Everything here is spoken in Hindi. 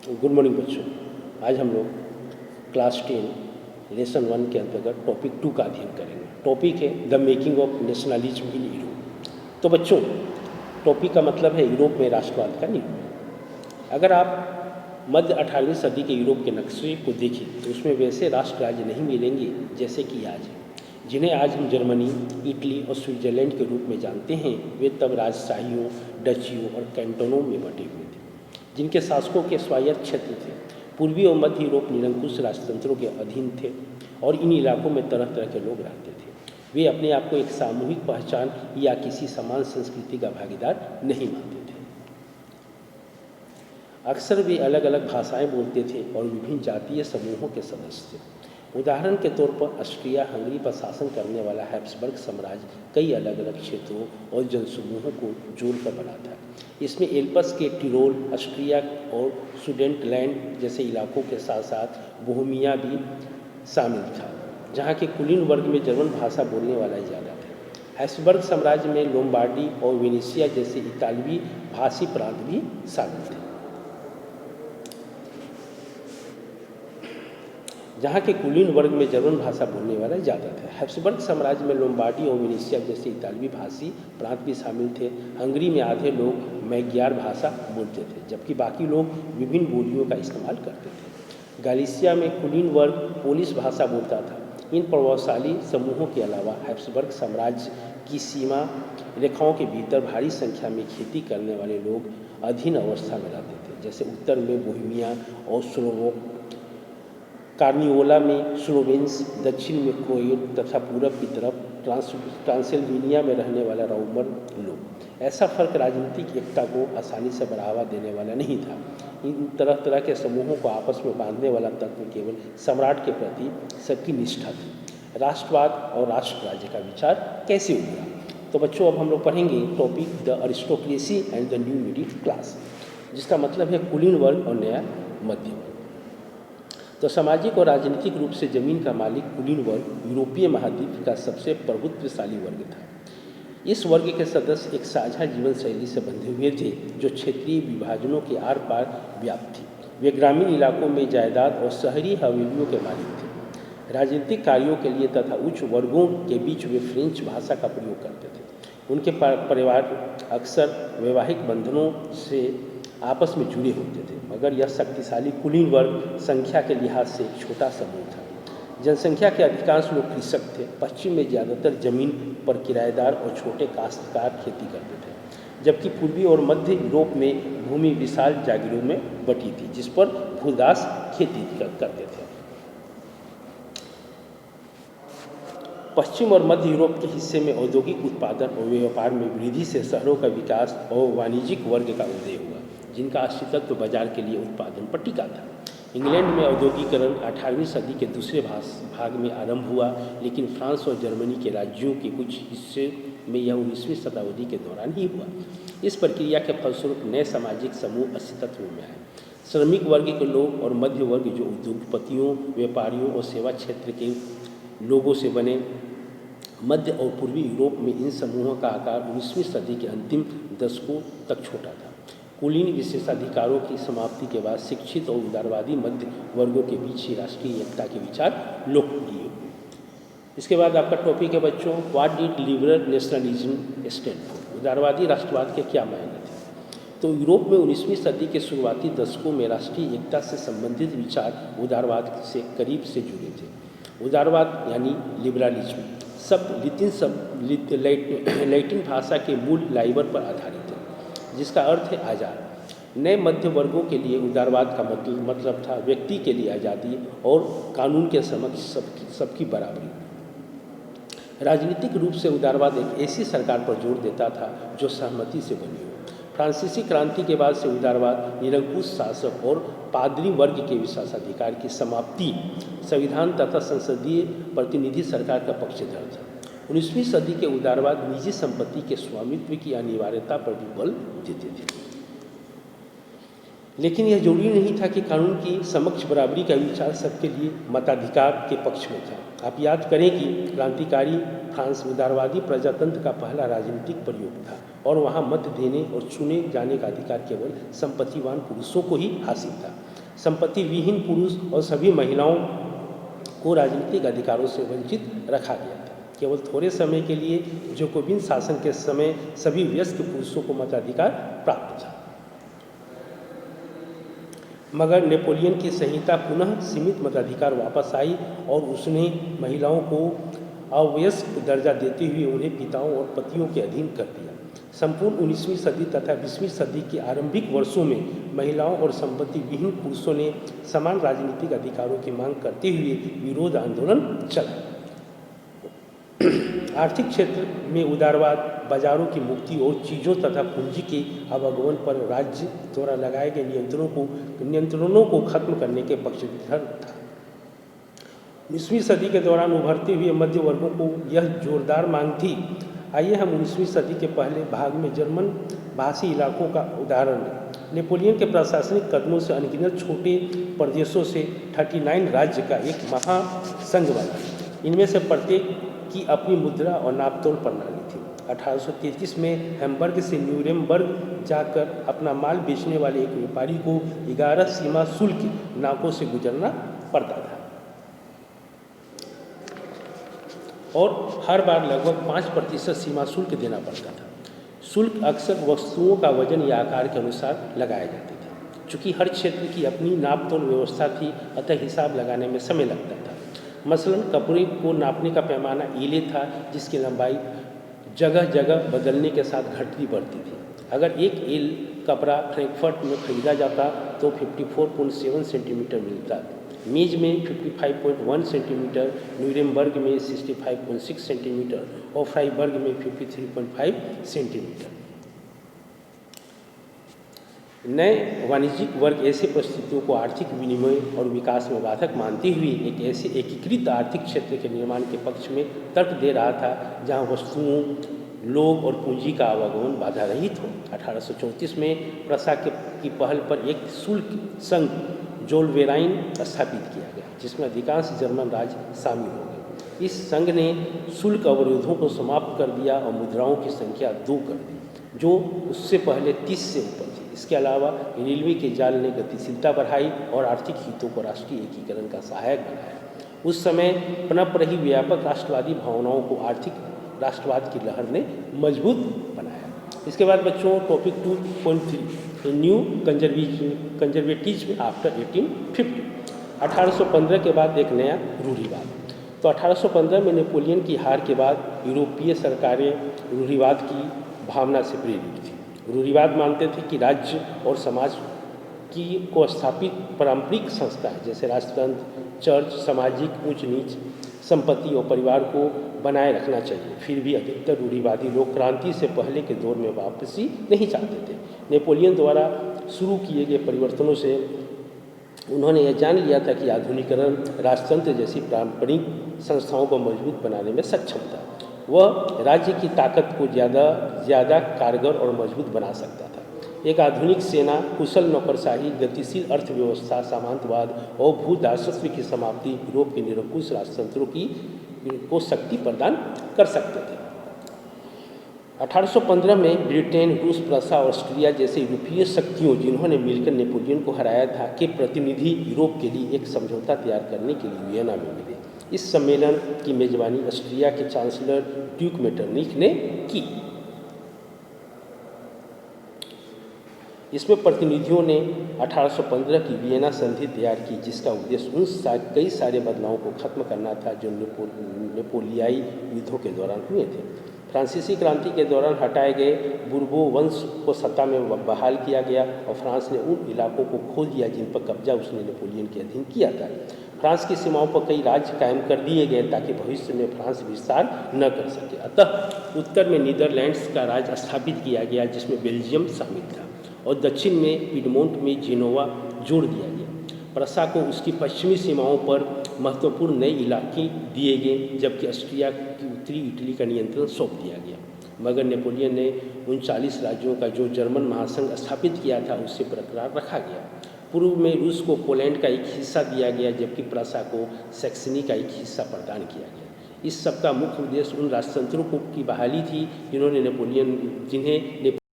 गुड मॉर्निंग बच्चों। आज हम लोग क्लास 10 लेसन 1 के अंतर्गत टॉपिक 2 का अध्ययन करेंगे। टॉपिक है the making of nationalism in Europe. तो बच्चों, टॉपिक का मतलब है यूरोप में राष्ट्रवाद का निर्माण। अगर आप मध्य 18वीं सदी के यूरोप के नक्शे को देखें तो उसमें वैसे राष्ट्र राज्य नहीं मिलेंगे जैसे कि आज है, जिन्हें आज हम जर्मनी, इटली और स्विट्जरलैंड के रूप में जानते हैं। वे तब राजशाहियों, डचियों और कैंटोनों में बटे हुए थे, जिनके शासकों के स्वायत्त क्षेत्र थे। पूर्वी और मध्य यूरोप निरंकुश राजतंत्रों के अधीन थे और इन इलाकों में तरह तरह के लोग रहते थे। वे अपने आप को एक सामूहिक पहचान या किसी समान संस्कृति का भागीदार नहीं मानते थे। अक्सर वे अलग अलग भाषाएं बोलते थे और विभिन्न जातीय समूहों के सदस्य थे। उदाहरण के तौर पर ऑस्ट्रिया हंगरी पर शासन करने वाला हैब्सबर्ग साम्राज्य कई अलग अलग क्षेत्रों और जनसमूहों को जोड़कर बना था। इसमें एल्प्स के टिरोल, ऑस्ट्रिया और सुडेटलैंड जैसे इलाकों के साथ साथ बोहेमिया भी शामिल था, जहाँ के कुलीन वर्ग में जर्मन भाषा बोलने वाला ही ज़्यादा था। हैब्सबर्ग साम्राज्य में लोम्बार्डी और वेनेशिया जैसे इतालवी भाषी प्रांत भी शामिल थे, जहाँ के कुलीन वर्ग में जर्मन भाषा बोलने वाला ज़्यादा था। हैब्सबर्ग साम्राज्य में लोम्बार्डी और वेनेशिया जैसे इतालवी भाषी प्रांत भी शामिल थे। हंगरी में आधे लोग मैग्यार भाषा बोलते थे, जबकि बाकी लोग विभिन्न बोलियों का इस्तेमाल करते थे। गैलिसिया में कुलीन वर्ग पोलिश भाषा बोलता था। इन प्रभावशाली समूहों के अलावा हैब्सबर्ग साम्राज्य की सीमा रेखाओं के भीतर भारी संख्या में खेती करने वाले लोग अधीन अवस्था में रहते थे, जैसे उत्तर में बोहेमिया और स्लोवोक, कार्नियोला में स्लोवेंस, दक्षिण में क्रोएट तथा पूरब की तरफ ट्रांसिल्वेनिया में रहने वाला रोमन लोग। ऐसा फर्क राजनीतिक एकता को आसानी से बढ़ावा देने वाला नहीं था। इन तरह तरह के समूहों को आपस में बांधने वाला तत्व केवल सम्राट के प्रति सबकी निष्ठा थी। राष्ट्रवाद और राष्ट्र राज्य का विचार कैसे उभरा? तो बच्चों, अब हम लोग पढ़ेंगे topic the aristocracy and the new middle class, जिसका मतलब है कुलीन वर्ग और नया मध्य वर्ग। तो सामाजिक और राजनीतिक रूप से जमीन का मालिक कुलीन वर्ग यूरोपीय महाद्वीप का सबसे प्रभुत्वशाली वर्ग था। इस वर्ग के सदस्य एक साझा जीवन शैली से बंधे हुए थे, जो क्षेत्रीय विभाजनों के आर पार व्याप्त थी। वे ग्रामीण इलाकों में जायदाद और शहरी हवेलियों के मालिक थे। राजनीतिक कार्यों के लिए तथा उच्च वर्गों के बीच वे फ्रेंच भाषा का प्रयोग करते थे। उनके परिवार अक्सर वैवाहिक बंधनों से आपस में जुड़े होते थे, मगर यह शक्तिशाली कुलीन वर्ग संख्या के लिहाज से एक छोटा समूह था। जनसंख्या के अधिकांश लोग कृषक थे। पश्चिम में ज़्यादातर जमीन पर किराएदार और छोटे काश्तकार खेती करते थे, जबकि पूर्वी और मध्य यूरोप में भूमि विशाल जागीरों में बटी थी, जिस पर भूदास खेती करते थे। पश्चिम और मध्य यूरोप के हिस्से में औद्योगिक उत्पादन और व्यापार में वृद्धि से शहरों का विकास और वाणिज्यिक वर्ग का उदय हुआ, जिनका अस्तित्व बाजार के लिए उत्पादन पर टिका था। इंग्लैंड में औद्योगिकरण 18वीं सदी के दूसरे भाग में आरंभ हुआ, लेकिन फ्रांस और जर्मनी के राज्यों के कुछ हिस्से में यह 19वीं शताब्दी के दौरान ही हुआ। इस प्रक्रिया के फलस्वरूप नए सामाजिक समूह अस्तित्व में आए। श्रमिक वर्ग के लोग और मध्य वर्ग, जो उद्योगपतियों, व्यापारियों और सेवा क्षेत्र के लोगों से बने। मध्य और पूर्वी यूरोप में इन समूहों का आकार 19वीं सदी के अंतिम दशकों तक छोटा था। कुलीन विशेषाधिकारों की समाप्ति के बाद शिक्षित और उदारवादी मध्य वर्गों के बीच ही राष्ट्रीय एकता के विचार लोकप्रिय हुए। इसके बाद आपका टॉपिक है बच्चों, what did liberal nationalism stand for? उदारवादी राष्ट्रवाद के क्या मायने थे? तो यूरोप में 19वीं सदी के शुरुआती दशकों में राष्ट्रीय एकता से संबंधित विचार उदारवाद से करीब से जुड़े थे। उदारवाद यानी लिबरलिज्म लैटिन भाषा के मूल लाइबर पर आधारित है, जिसका अर्थ है आज़ाद। नए मध्य वर्गों के लिए उदारवाद का मतलब था व्यक्ति के लिए आज़ादी और कानून के समक्ष सबकी बराबरी। राजनीतिक रूप से उदारवाद एक ऐसी सरकार पर जोर देता था जो सहमति से बनी हो। फ्रांसीसी क्रांति के बाद से उदारवाद निरंकुश शासक और पादरी वर्ग के विशेषाधिकार की समाप्ति, संविधान तथा संसदीय प्रतिनिधि सरकार का पक्षधर था। 19वीं सदी के उदारवाद निजी संपत्ति के स्वामित्व की अनिवार्यता पर भी बल देते थे, लेकिन यह जरूरी नहीं था कि कानून की समक्ष बराबरी का विचार सबके लिए मताधिकार के पक्ष में था। आप याद करें कि क्रांतिकारी फ्रांस उदारवादी प्रजातंत्र का पहला राजनीतिक प्रयोग था और वहाँ मत देने और चुने जाने का अधिकार केवल संपत्तिवान पुरुषों को ही हासिल था। संपत्ति विहीन पुरुष और सभी महिलाओं को राजनीतिक अधिकारों से वंचित रखा गया था। केवल थोड़े समय के लिए जैकोबिन शासन के समय सभी वयस्क पुरुषों को मताधिकार प्राप्त था, मगर नेपोलियन की संहिता पुनः सीमित मताधिकार वापस आई और उसने महिलाओं को अवयस्क दर्जा देते हुए उन्हें पिताओं और पतियों के अधीन कर दिया। संपूर्ण 19वीं सदी तथा 20वीं सदी के आरंभिक वर्षों में महिलाओं और संपत्ति विहीन पुरुषों ने समान राजनीतिक अधिकारों की मांग करते हुए विरोध आंदोलन चलाया। आर्थिक क्षेत्र में उदारवाद, बाजारों की मुक्ति और चीज़ों तथा पूंजी के आवागमन पर राज्य द्वारा लगाए गए नियंत्रणों को खत्म करने के पक्षधर था। 19वीं सदी के दौरान उभरते हुए मध्य वर्गों को यह जोरदार मांग थी। आइए हम 19वीं सदी के पहले भाग में जर्मन भाषी इलाकों का उदाहरण लें। नेपोलियन के प्रशासनिक कदमों से अनगिनत छोटे प्रदेशों से 39 राज्य का एक महासंघ बना। इनमें से प्रत्येक की अपनी मुद्रा और नापतोल प्रणाली थी। 1833 में हैम्बर्ग से न्यूरेमबर्ग जाकर अपना माल बेचने वाले एक व्यापारी को 11 सीमा शुल्क नाकों से गुजरना पड़ता था और हर बार लगभग 5% सीमा शुल्क देना पड़ता था। शुल्क अक्सर वस्तुओं का वजन या आकार के अनुसार लगाए जाते थे। चूँकि हर क्षेत्र की अपनी नापतोल व्यवस्था थी, अतः हिसाब लगाने में समय लगता था। मसलन कपड़े को नापने का पैमाना ईले था, जिसकी लंबाई जगह जगह बदलने के साथ घटती बढ़ती थी। अगर एक ईल कपड़ा फ्रैंकफर्ट में खरीदा जाता तो 54.7 सेंटीमीटर मिलता, मेज में 55.1 सेंटीमीटर, न्यूरेमबर्ग में 65.6 सेंटीमीटर और फ्राइबर्ग में 53.5 सेंटीमीटर। नए वाणिज्यिक वर्ग ऐसे परिस्थितियों को आर्थिक विनिमय और विकास में बाधक मानते हुए एक ऐसे एकीकृत आर्थिक क्षेत्र के निर्माण के पक्ष में तर्क दे रहा था जहां वस्तुओं, लोग और पूंजी का आवागमन बाधा रहित हो। 1834 में प्रसा की पहल पर एक शुल्क संघ जोलवेराइन स्थापित किया गया, जिसमें अधिकांश जर्मन राज्य शामिल हो गए। इस संघ ने शुल्क अवरोधों को समाप्त कर दिया और मुद्राओं की संख्या 2 कर दी, जो उससे पहले 30 से ऊपर थी। इसके अलावा रेलवे के जाल ने गतिशीलता बढ़ाई और आर्थिक हितों को राष्ट्रीय एकीकरण का सहायक बनाया। उस समय पनप रही व्यापक राष्ट्रवादी भावनाओं को आर्थिक राष्ट्रवाद की लहर ने मजबूत बनाया। इसके बाद बच्चों टॉपिक 2.3 न्यू कंजर्वेटिज्म आफ्टर 1850। 1815 के बाद एक नया रूढ़िवाद। तो 1815 में नेपोलियन की हार के बाद यूरोपीय सरकारें रूढ़िवाद की भावना से प्रेरित थी। रूढ़िवाद मानते थे कि राज्य और समाज को स्थापित पारंपरिक संस्थाएं जैसे राष्ट्रतंत्र, चर्च, सामाजिक ऊंच नीच, संपत्ति और परिवार को बनाए रखना चाहिए। फिर भी अधिकतर रूढ़िवादी लोग क्रांति से पहले के दौर में वापसी नहीं चाहते थे। नेपोलियन द्वारा शुरू किए गए परिवर्तनों से उन्होंने यह जान लिया था कि आधुनिकीकरण राजतंत्र जैसी पारंपरिक संस्थाओं को मजबूत बनाने में सक्षम था। वह राज्य की ताकत को ज़्यादा कारगर और मजबूत बना सकता था। एक आधुनिक सेना, कुशल नौकरशाही, गतिशील अर्थव्यवस्था, सामंतवाद और भूदासत्व की समाप्ति यूरोप के निरंकुश राजतंत्रों को शक्ति प्रदान कर सकते थे। 1815 में ब्रिटेन, रूस, प्रसा और ऑस्ट्रिया जैसे यूरोपीय शक्तियों जिन्होंने मिलकर नेपोलियन को हराया था के प्रतिनिधि यूरोप के लिए एक समझौता तैयार करने के लिए वियना में मिले। इस सम्मेलन की मेजबानी ऑस्ट्रिया के चांसलर ड्यूक मेटरनिख ने की। इसमें प्रतिनिधियों ने 1815 की वियना संधि तैयार की, जिसका उद्देश्य उन कई सारे बदलावों को खत्म करना था जो नेपोलियाई युद्धों के दौरान हुए थे। फ्रांसीसी क्रांति के दौरान हटाए गए बुर्बो वंश को सत्ता में बहाल किया गया और फ्रांस ने उन इलाकों को खो दिया जिन पर कब्जा उसने नेपोलियन के अधीन किया था। फ्रांस की सीमाओं पर कई राज्य कायम कर दिए गए ताकि भविष्य में फ्रांस विस्तार न कर सके। अतः उत्तर में नीदरलैंड्स का राज्य स्थापित किया गया, जिसमें बेल्जियम शामिल था, और दक्षिण में पिडमोंट में जेनोवा जोड़ दिया गया। प्रसा को उसकी पश्चिमी सीमाओं पर महत्वपूर्ण नए इलाके दिए गए, जबकि ऑस्ट्रिया की उत्तरी इटली का नियंत्रण सौंप दिया गया। मगर नेपोलियन ने उन 40 राज्यों का जो जर्मन महासंघ स्थापित किया था उससे बरकरार रखा गया। पूर्व में रूस को पोलैंड का एक हिस्सा दिया गया, जबकि प्रसा को सैक्सनी का एक हिस्सा प्रदान किया गया। इस सब का मुख्य उद्देश्य उन राजतंत्रों की बहाली थी जिन्हें